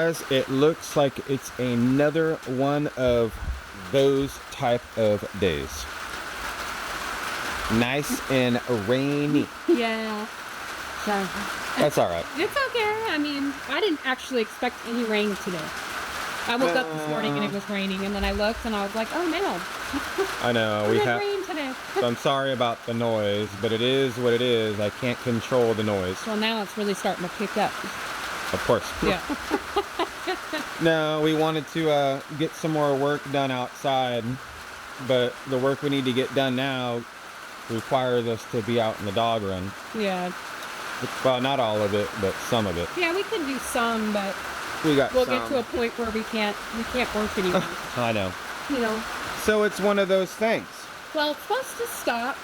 Guys, it looks like it's another one of those type of days. Nice and rainy. Yeah. So, that's all right. It's okay. I mean, I didn't actually expect any rain today. I woke up this morning and it was raining, and then I looked and I was like, oh no. I know we have rain today. So I'm sorry about the noise, but it is what it is. I can't control the noise. Well, now it's really starting to pick up. Of course. Yeah. No, we wanted to get some more work done outside, but the work we need to get done now requires us to be out in the dog run. Yeah. Well, not all of it, but some of it. Yeah, we could do some, but we'll get to a point where we can't work anymore. I know. You know. So it's one of those things. Well, it's supposed to stop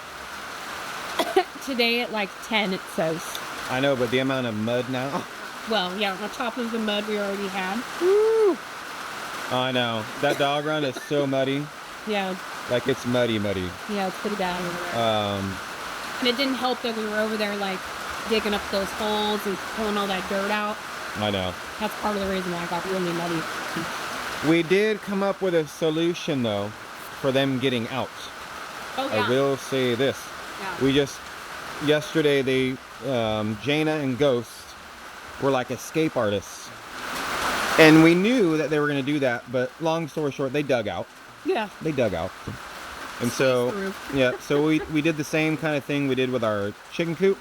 today at like 10, it says. I know, but the amount of mud now. Well, yeah, on top of the mud we already had. Woo! I know. That dog run is so muddy. Yeah. Like it's muddy. Yeah, it's pretty bad over there. And it didn't help that we were over there like digging up those holes and pulling all that dirt out. I know. That's part of the reason why I got really muddy. We did come up with a solution though for them getting out. Oh, yeah. I will say this. Yeah. Yesterday Jaina and Ghost were like escape artists. And we knew that they were going to do that, but long story short, they dug out. Yeah. They dug out. And so, yeah, so we did the same kind of thing we did with our chicken coop.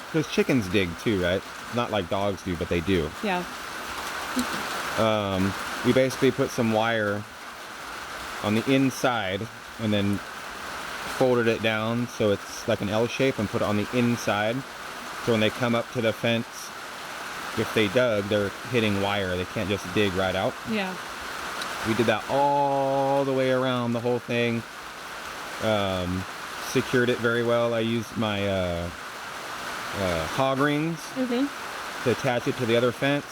Because chickens dig too, right? Not like dogs do, but they do. Yeah. We basically put some wire on the inside and then folded it down so it's like an L shape and put it on the inside. So when they come up to the fence, if they dug, they're hitting wire. They can't just dig right out. Yeah. We did that all the way around the whole thing. Secured it very well. I used my hog rings to attach it to the other fence.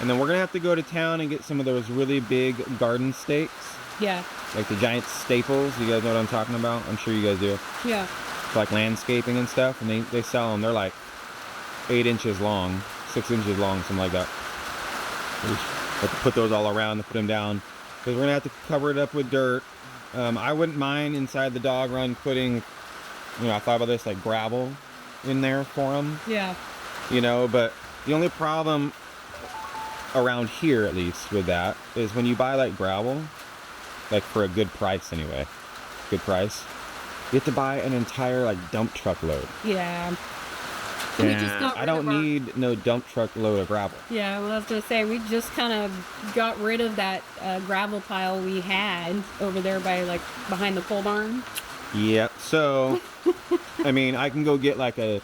And then we're going to have to go to town and get some of those really big garden stakes. Yeah. Like the giant staples. You guys know what I'm talking about? I'm sure you guys do. Yeah. For like landscaping and stuff. And they sell them. They're like 8 inches long, 6 inches long, something like that. We have to put those all around and put them down. Because we're going to have to cover it up with dirt. I wouldn't mind inside the dog run putting, I thought about this, like gravel in there for them. Yeah. But the only problem around here, at least, with that, is when you buy like gravel, like for a good price anyway, you have to buy an entire like dump truck load. Yeah. I don't need no dump truck load of gravel. Yeah, well, I was going to say, we just kind of got rid of that gravel pile we had over there by, like, behind the pole barn. Yep, so, I mean, I can go get like and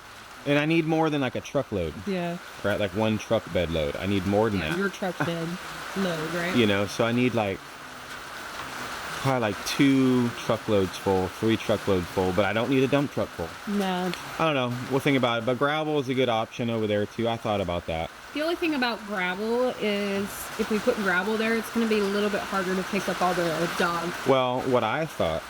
I need more than like a truckload. Yeah. Right, like one truck bed load. I need more than that. Your truck bed load, right? So I need like, probably like 2 truckloads full, 3 truckloads full, but I don't need a dump truck full. No. I don't know. We'll think about it. But gravel is a good option over there too. I thought about that. The only thing about gravel is if we put gravel there, it's going to be a little bit harder to pick up all the dog. Well, what I thought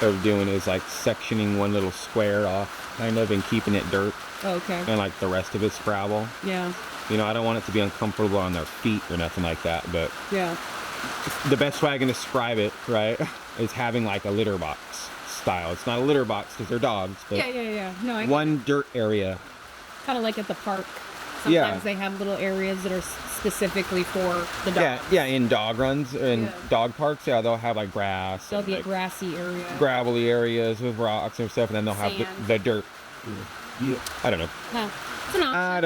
of doing is like sectioning one little square off, kind of, and keeping it dirt. Oh, okay. And like the rest of it's gravel. Yeah. I don't want it to be uncomfortable on their feet or nothing like that, but yeah. The best way I can describe it, right, is having like a litter box style. It's not a litter box because they're dogs, but yeah. No, one dirt area. Kind of like at the park. Sometimes they have little areas that are specifically for the dogs. Yeah, in dog runs and dog parks, they'll have like grass. There'll be like a grassy area. Gravelly areas with rocks and stuff, and then they'll have the dirt. Yeah. I don't know. It's an option. I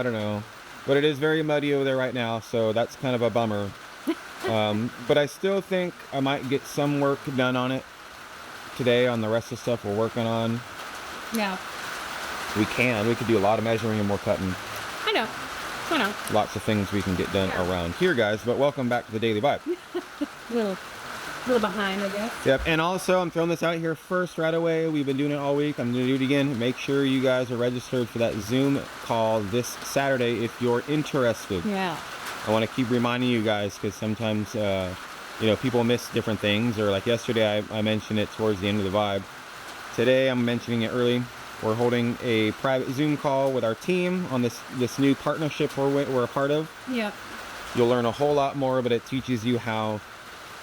don't know. But it is very muddy over there right now, so that's kind of a bummer. But I still think I might get some work done on it today on the rest of the stuff we're working on. Yeah. We could do a lot of measuring and more cutting. I know. Lots of things we can get done around here, guys, but welcome back to the Daily Vibe. little behind, I guess. Yep, and also I'm throwing this out here first right away. We've been doing it all week. I'm going to do it again. Make sure you guys are registered for that Zoom call this Saturday if you're interested. Yeah. I want to keep reminding you guys because sometimes, people miss different things. Or like yesterday, I mentioned it towards the end of the Vibe. Today, I'm mentioning it early. We're holding a private Zoom call with our team on this new partnership we're a part of. Yep. You'll learn a whole lot more, but it teaches you how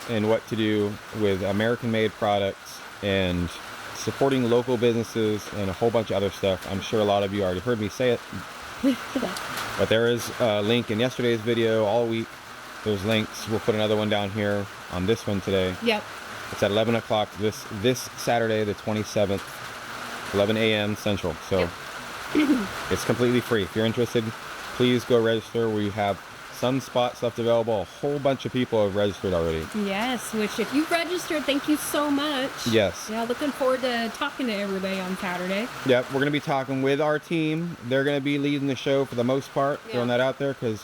and what to do with American-made products and supporting local businesses and a whole bunch of other stuff. I'm sure a lot of you already heard me say it. But there is a link in yesterday's video all week. There's links. We'll put another one down here on this one today. Yep. It's at 11 o'clock this Saturday, the 27th, 11 a.m. Central. So it's completely free. If you're interested, please go register. We have some spots left available. A whole bunch of people have registered already. Yes, which if you've registered, thank you so much. Yes. Yeah, looking forward to talking to everybody on Saturday. Yep, we're going to be talking with our team. They're going to be leading the show for the most part, throwing that out there, because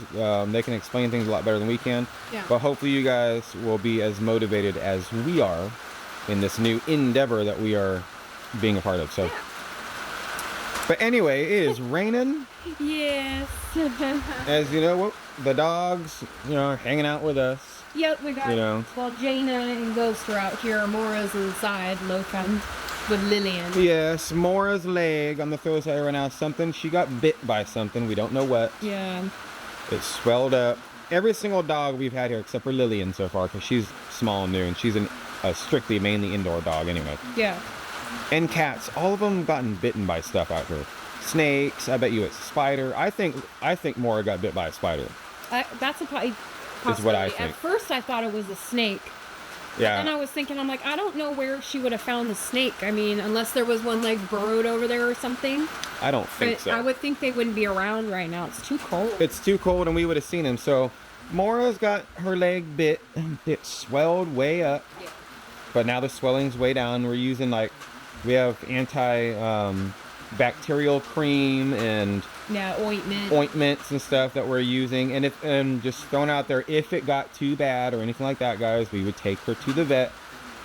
they can explain things a lot better than we can. Yeah. But hopefully you guys will be as motivated as we are in this new endeavor that we are being a part of. So. Yeah. But anyway, it is raining. Yes. As you know, the dogs, are hanging out with us. Yep, we got, well, Jaina and Ghost are out here. Mora's inside, loafing with Lillian. Yes, Mora's leg on the throw side right now. She got bit by something. We don't know what. Yeah. It swelled up. Every single dog we've had here, except for Lillian so far, because she's small and new, and she's a strictly mainly indoor dog anyway. Yeah. And cats, all of them gotten bitten by stuff out here. Snakes, I bet you it's a spider. I think Mora got bit by a spider. That's a possibility. Is what I think. At first I thought it was a snake. Yeah. And I was thinking, I'm like, I don't know where she would have found the snake. I mean, unless there was one leg burrowed over there or something. I don't think so. I would think they wouldn't be around right now. It's too cold. It's too cold and we would have seen him. So Mora's got her leg bit. It swelled way up. Yeah. But now the swelling's way down. We're using we have bacterial cream and ointments and stuff that we're using, and just throwing out there, if it got too bad or anything like that, guys, we would take her to the vet.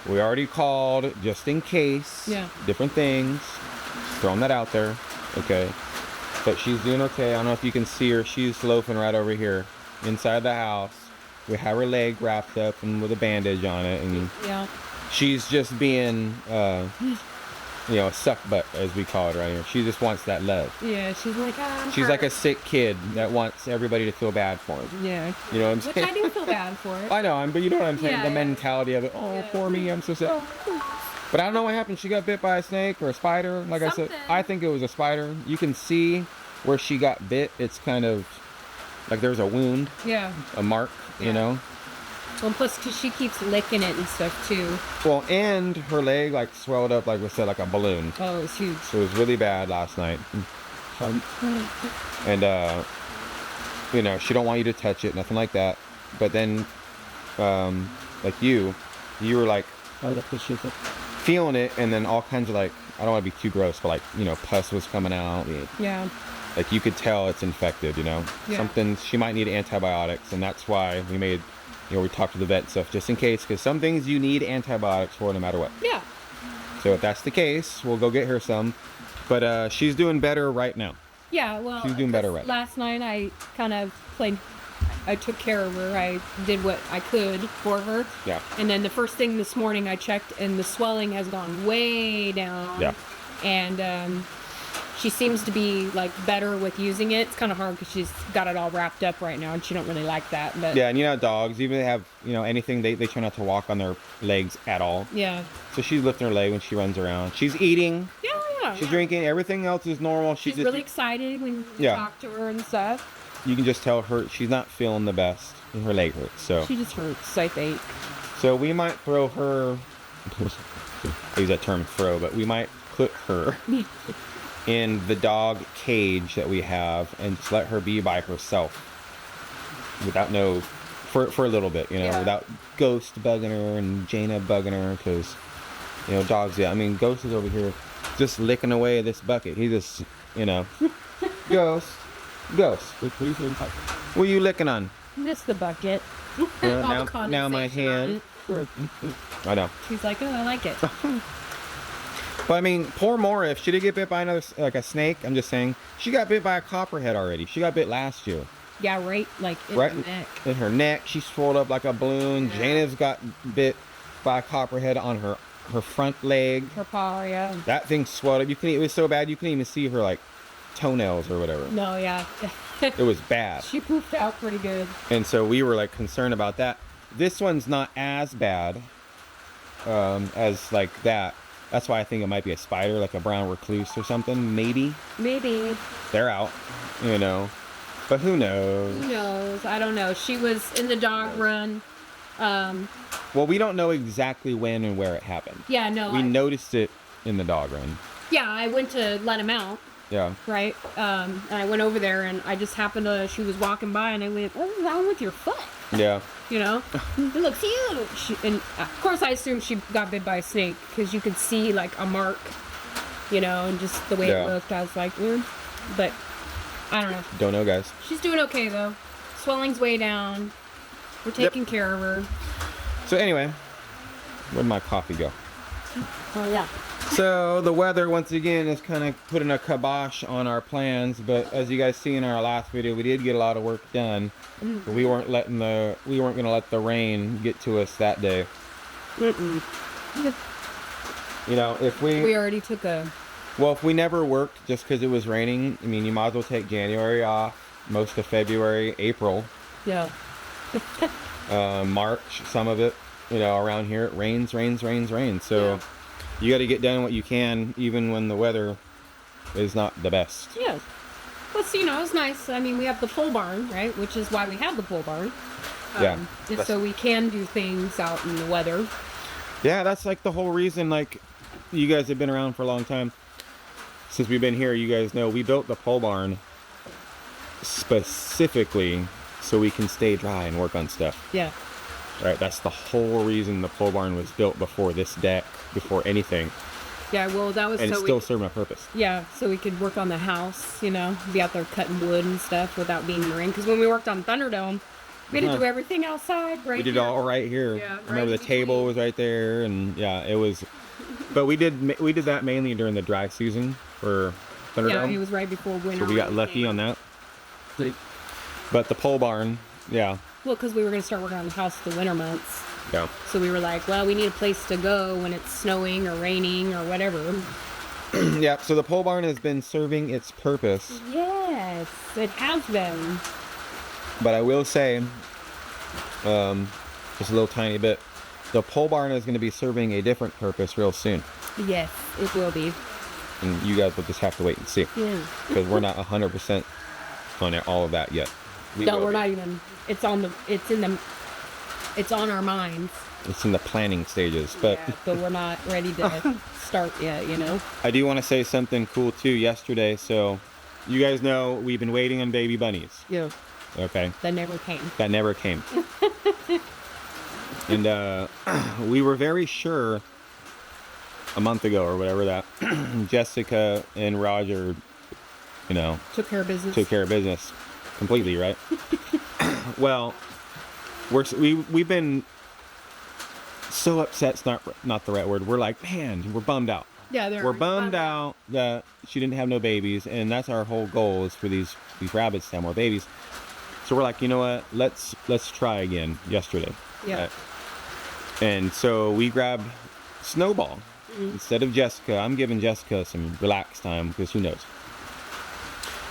We already called just in case. Yeah. Different things. Just throwing that out there. Okay. But she's doing okay. I don't know if you can see her. She's loafing right over here inside the house. We have her leg wrapped up and with a bandage on it, and she's just being a suck butt, as we call it right here. She just wants that love. Yeah, she's like, she's like a sick kid that wants everybody to feel bad for him. Yeah. You know what I'm saying? Which I do feel bad for it. I know, but you know what I'm saying? Yeah, the mentality of it. Oh, poor me, I'm so sad. But I don't know what happened. She got bit by a snake or a spider. Like Something. I said, I think it was a spider. You can see where she got bit. It's kind of like there's a wound. Yeah. A mark, you know? Well, plus, because she keeps licking it and stuff, too. Well, and her leg, swelled up, like we said, like a balloon. Oh, it was huge. So it was really bad last night. And, she don't want you to touch it, nothing like that. But then, you were, feeling it, and then all kinds of, I don't want to be too gross, but, pus was coming out. Yeah. You could tell it's infected, Yeah. Something, she might need antibiotics, and that's why we made... we talked to the vet and stuff just in case, because some things you need antibiotics for no matter what. Yeah. So if that's the case, we'll go get her some. But she's doing better right now. Yeah, well, she's doing better right now. Last night I kind of I took care of her. I did what I could for her. Yeah. And then the first thing this morning I checked, and the swelling has gone way down. Yeah. And she seems to be better with using it. It's kind of hard because she's got it all wrapped up right now, and she don't really like that. But yeah, and dogs, even if they have anything, they try not to walk on their legs at all. Yeah. So she's lifting her leg when she runs around. She's eating. Yeah. She's drinking. Everything else is normal. She's really excited when you talk to her and stuff. You can just tell her she's not feeling the best, and her leg hurts. So she just hurts, I think. So we might throw her. I use that term "throw," but we might put her in the dog cage that we have and just let her be by herself without for a little bit, without Ghost bugging her and Jaina bugging her, because dogs, Ghost is over here just licking away at this bucket. He just Ghost, what are you licking on? Just the bucket. Now my hand. I know. She's like, oh, I like it. But poor Mora, if she did get bit by another, a snake, I'm just saying, she got bit by a copperhead already. She got bit last year. Yeah, right, in her neck. In her neck, she swelled up like a balloon. Yeah. Jaina's got bit by a copperhead on her her front leg. Her paw, yeah. That thing swelled up. It was so bad you couldn't even see her like toenails or whatever. No, yeah. It was bad. She pooped out pretty good. And so we were like concerned about that. This one's not as bad as like that. That's why I think it might be a spider, like a brown recluse or something. Maybe. Maybe. They're out, you know. But who knows? Who knows? I don't know. She was in the dog run. Well, we don't know exactly when and where it happened. Yeah, no. We noticed it in the dog run. Yeah, I went to let him out. Yeah. Right? And I went over there and I just happened to, she was walking by and I went, what's wrong with your foot? Yeah. You know? It looks huge. And of course I assumed she got bit by a snake because you could see like a mark, you know, and just the way it looked. I was like, but I don't know. Don't know, guys. She's doing okay though. Swelling's way down. We're taking care of her. So anyway, where'd my coffee go? Oh yeah. So the weather once again is kind of putting a kibosh on our plans, but as you guys see in our last video, we did get a lot of work done. But we weren't gonna let the rain get to us that day. You know, if we already took if we never worked just because it was raining, I mean, you might as well take January off, most of February, April. Yeah. March, some of it, you know, around here it rains. So you got to get done what you can, even when the weather is not the best. Yeah. But you know, it's nice. I mean, we have the pole barn, right? Which is why we have the pole barn. So we can do things out in the weather. Yeah, that's like the whole reason. Like, you guys have been around for a long time. Since we've been here, you guys know we built the pole barn specifically so we can stay dry and work on stuff. Yeah. Right, that's the whole reason the pole barn was built before this deck, before anything. Yeah, well, that was and so it's still serving a purpose. Yeah, so we could work on the house, you know, be out there cutting wood and stuff without being in the rain. Because when we worked on Thunderdome, we had to do everything outside, right? We did it all right here. Yeah, Remember the table was right there, and yeah, it was. But we did that mainly during the dry season for Thunderdome. Yeah, it was right before winter. So we got lucky on that. But the pole barn, yeah. Well, because we were going to start working on the house the winter months. Yeah. So we were like, well, we need a place to go when it's snowing or raining or whatever. Yeah, so the pole barn has been serving its purpose. Yes, it has been. But I will say, just a little tiny bit, the pole barn is going to be serving a different purpose real soon. Yes, it will be. And you guys will just have to wait and see. Yeah. Because we're not 100% on all of that yet. We're not even. It's on our minds. It's in the planning stages, but we're not ready to start yet, you know. I do want to say something cool too. Yesterday, so you guys know we've been waiting on baby bunnies. Yeah. Okay. That never came. And we were very sure a month ago or whatever that Jessica and Roger, you know, took care of business completely, right? Well, we've been so upset. It's not the right word. We're like, man, we're bummed out. Yeah, we're bummed out that she didn't have no babies, and that's our whole goal is for these rabbits to have more babies. So we're like, you know what? Let's try again yesterday. Yeah. Right? And so we grabbed Snowball instead of Jessica. I'm giving Jessica some relax time because who knows.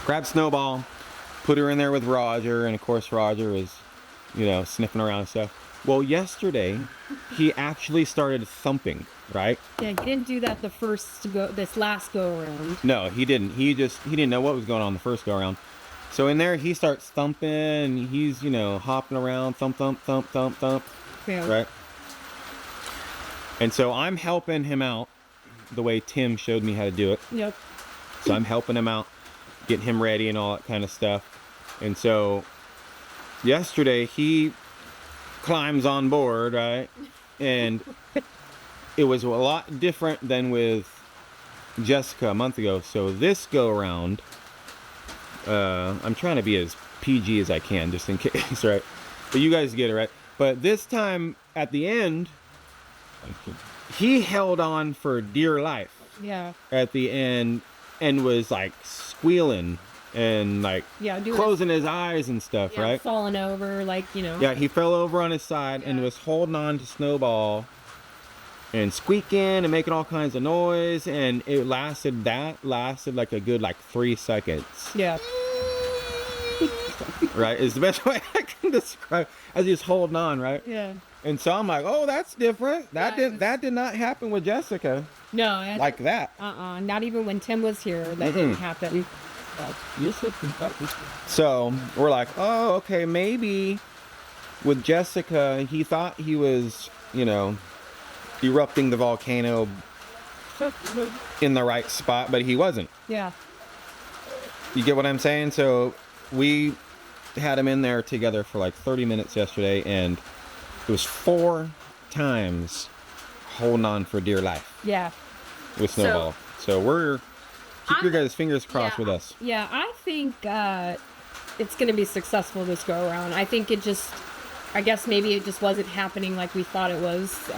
Grab Snowball, put her in there with Roger, and of course Roger is, you know, sniffing around and stuff. Well, yesterday he actually started thumping, right? Yeah, he didn't do that this last go around. No, he didn't. He didn't know what was going on the first go around. So in there he starts thumping. He's, you know, hopping around, thump, thump, thump, thump, thump. Yeah. Right. And so I'm helping him out the way Tim showed me how to do it. Yep. So I'm helping him out, getting him ready and all that kind of stuff. And so yesterday he climbs on board, right? And it was a lot different than with Jessica a month ago. So this go around, I'm trying to be as PG as I can just in case, right? But you guys get it, right? But this time at the end, he held on for dear life. Yeah. At the end and was like squealing and like closing his eyes and stuff, right? Falling over, like, you know. Yeah, he fell over on his side and was holding on to Snowball and squeaking and making all kinds of noise, and it lasted like a good 3 seconds. Yeah. Right, is the best way I can describe, as he's holding on, right? Yeah. And so I'm like, oh, that's different. That did not happen with Jessica No. like that. Not even when Tim was here. That didn't happen. So we're like, oh, okay, maybe with Jessica, he thought he was, erupting the volcano in the right spot, but he wasn't. Yeah. You get what I'm saying? So we had him in there together for 30 minutes yesterday, and it was 4 times holding on for dear life. Yeah. With Snowball. So keep your guys' fingers crossed with us. Yeah, I think it's going to be successful this go around. I think I guess maybe it just wasn't happening like we thought it was.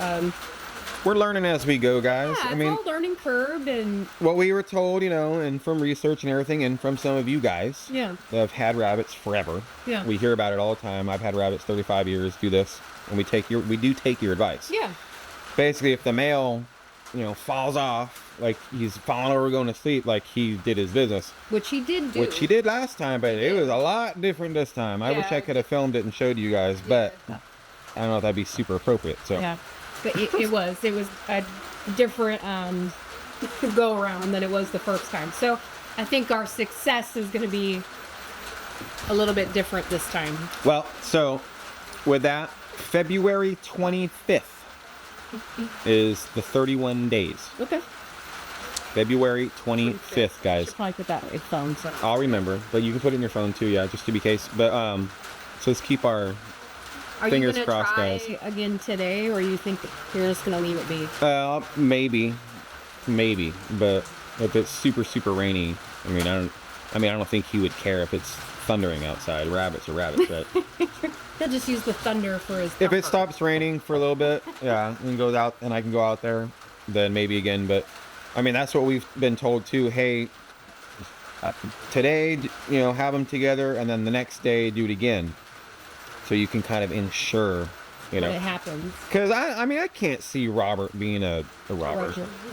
We're learning as we go, guys. Yeah, it's all learning curve, and what we were told, and from research and everything, and from some of you guys that have had rabbits forever. Yeah. We hear about it all the time. I've had rabbits 35 years, do this, and we do take your advice. Yeah. Basically, if the male, falls off, like he's falling over going to sleep, like he did his business. Which he did do. Which he did last time, but it was a lot different this time. I wish I could have filmed it and showed you guys, but I don't know if that'd be super appropriate. So. Yeah. But it was a different go around than it was the first time. So I think our success is going to be a little bit different this time. Well, so with that, February 25th is the 31 days. Okay. February 25th, guys. Should probably put that in your phone. So. I'll remember, but you can put it in your phone too, just to be case. But so let's keep our fingers crossed, guys. Are you gonna try again today, or you think you're just gonna leave it be? Maybe, but if it's super, super rainy, I don't think he would care if it's thundering outside. Rabbits are rabbits, right? He'll just use the thunder for his comfort. If it stops raining for a little bit, and goes out, and I can go out there, then maybe again. But that's what we've been told too. Hey, today, have them together, and then the next day do it again, so you can kind of ensure, when it happens. Because I can't see Robert being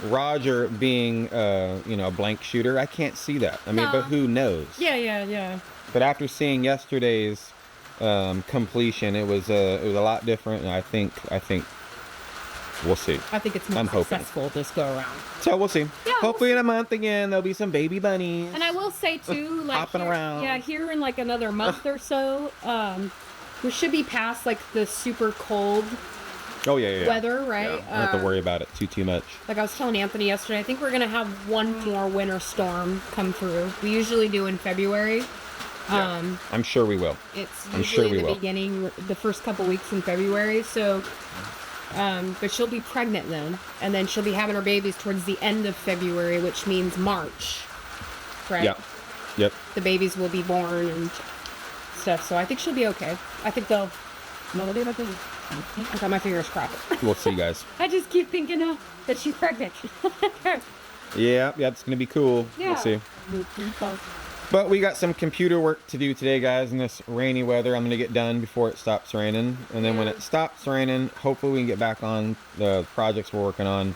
Roger being a blank shooter. I can't see that. But who knows? Yeah. But after seeing yesterday's completion, it was a lot different, and I think we'll see. I think it's more successful this go around. So we'll see. Yeah, hopefully in a month again there'll be some baby bunnies. And I will say too, hopping around. Yeah, here in another month or so, we should be past the super cold. Oh yeah. Weather, right? Yeah, I don't have to worry about it too much. Like I was telling Anthony yesterday, I think we're gonna have one more winter storm come through. We usually do in February. Yeah, I'm sure we will. It's usually beginning, the first couple weeks in February. So, but she'll be pregnant then, and then she'll be having her babies towards the end of February, which means March, right? Yep. The babies will be born and stuff. So I think she'll be okay. I think they'll. I got my fingers crossed. We'll see, guys. I just keep thinking that she's pregnant. Yeah, it's gonna be cool. Yeah. We'll see. But we got some computer work to do today, guys, in this rainy weather. I'm going to get done before it stops raining. And then when it stops raining, hopefully we can get back on the projects we're working on.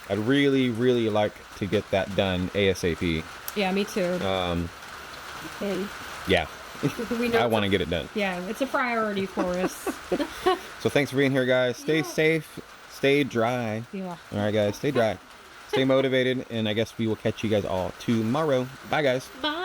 I'd really, really like to get that done ASAP. Yeah, me too. Yeah. We I want to get it done. Yeah, it's a priority for us. So thanks for being here, guys. Stay safe. Stay dry. Yeah. All right, guys. Stay dry. Stay motivated. And I guess we will catch you guys all tomorrow. Bye, guys. Bye.